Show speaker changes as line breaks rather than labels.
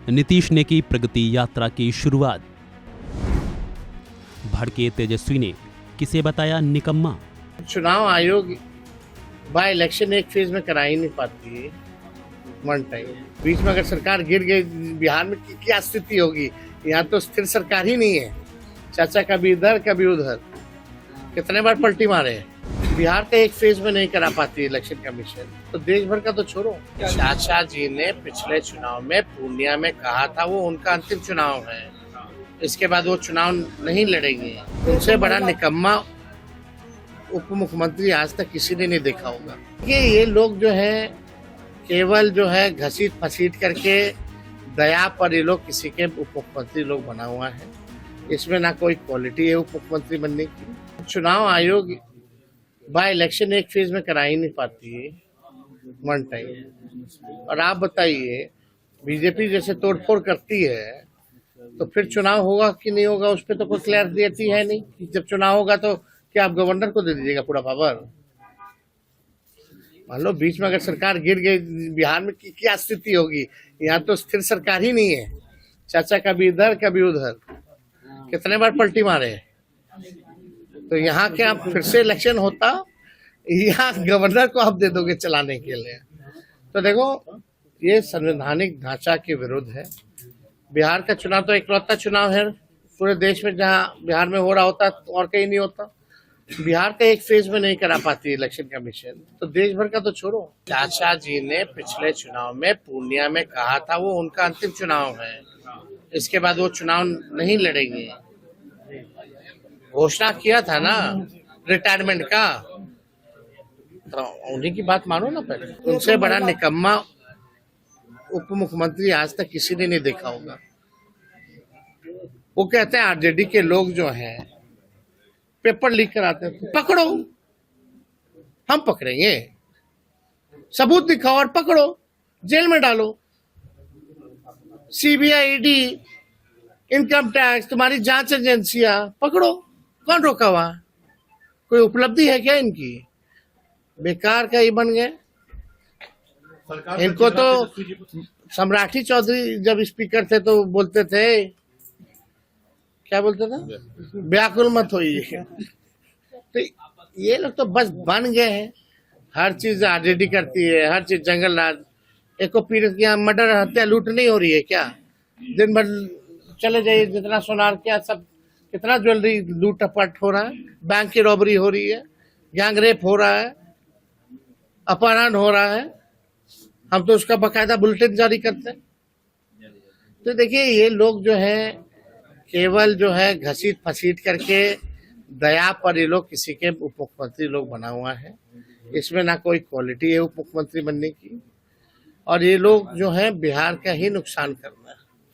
नीतीश ने की प्रगति यात्रा की शुरुआत। भड़के तेजस्वी ने किसे बताया निकम्मा।
चुनाव आयोग बाय इलेक्शन एक फेज में करा ही नहीं पाती है, वन टाइम। बीच में अगर सरकार गिर गई, बिहार में क्या स्थिति होगी। यहाँ तो स्थिर सरकार ही नहीं है। चाचा कभी इधर कभी उधर, कितने बार पलटी मारे हैं। बिहार का एक फेज में नहीं करा पाती इलेक्शन कमीशन, तो देश भर का तो छोड़ो। चाचा जी ने पिछले चुनाव में पूर्णिया में कहा था वो उनका अंतिम चुनाव है, इसके बाद वो चुनाव नहीं लड़ेंगे। उनसे बड़ा निकम्मा उप मुख्यमंत्री आज तक किसी ने नहीं देखा होगा। ये लोग जो है केवल जो है घसीट फसीट करके दया पर ये लोग किसी के उप मुख्यमंत्री लोग बना हुआ है। इसमें ना कोई क्वालिटी है उप मुख्यमंत्री बनने की। चुनाव आयोग बाय इलेक्शन एक फेज में करा ही नहीं पाती है, वन टाइम। और आप बताइए, बीजेपी जैसे तोड़फोड़ करती है तो फिर चुनाव होगा कि नहीं होगा, उस पर तो कोई क्लैरिटी है नहीं। जब चुनाव होगा तो क्या आप गवर्नर को दे दीजिएगा पूरा पावर। मान लो बीच में अगर सरकार गिर गई, बिहार में क्या स्थिति होगी। यहाँ तो स्थिर सरकार ही नहीं है। चाचा कभी इधर कभी उधर, कितने बार पलटी मारे हैं। तो यहाँ क्या फिर से इलेक्शन होता, यहाँ गवर्नर को आप दे दोगे चलाने के लिए। तो देखो, ये संवैधानिक ढांचा के विरुद्ध है। बिहार का चुनाव तो इकलौता चुनाव है पूरे देश में जहाँ बिहार में हो रहा होता और कहीं नहीं होता। बिहार का एक फेज में नहीं करा पाती इलेक्शन कमीशन, तो देश भर का तो छोड़ो। चाचा जी ने पिछले चुनाव में पूर्णिया में कहा था वो उनका अंतिम चुनाव है, इसके बाद वो चुनाव नहीं लड़ेंगे। घोषणा किया था ना रिटायरमेंट का, तो उन्हीं की बात मानो ना पहले। उनसे बड़ा निकम्मा उप मुख्यमंत्री आज तक किसी ने नहीं देखा होगा। वो कहते हैं आरजेडी के लोग जो हैं पेपर लीक कराते हैं, पकड़ो, हम पकड़ेंगे, सबूत दिखाओ और पकड़ो, जेल में डालो। सीबीआई, ईडी, इनकम टैक्स, तुम्हारी जांच एजेंसियां पकड़ो, कौन रोका हुआ। कोई उपलब्धि है क्या इनकी? बेकार का ही बन गए। इनको तो सम्राठी चौधरी जब स्पीकर थे तो बोलते थे, क्या बोलते थे, व्याकुल मत होइए। तो ये लोग तो बस बन गए हैं। हर चीज आरजेडी करती है, हर चीज जंगल राज। एको पीड़ित यहाँ मर्डर हत्या लूट नहीं हो रही है क्या? दिन भर चले जाइए, जितना सोनार क्या सब, कितना ज्वेलरी लूट टपट हो रहा है, बैंक की रॉबरी हो रही है, गैंग रेप हो रहा है, अपहरण हो रहा है। हम तो उसका बकायदा बुलेटिन जारी करते हैं। तो देखिए, ये लोग जो है केवल जो है घसीट फसीट करके दया पर ये लोग किसी के उप मुख्यमंत्री लोग बना हुआ है। इसमें ना कोई क्वालिटी है उप मुख्यमंत्री बनने की। और ये लोग जो है बिहार का ही नुकसान करना है।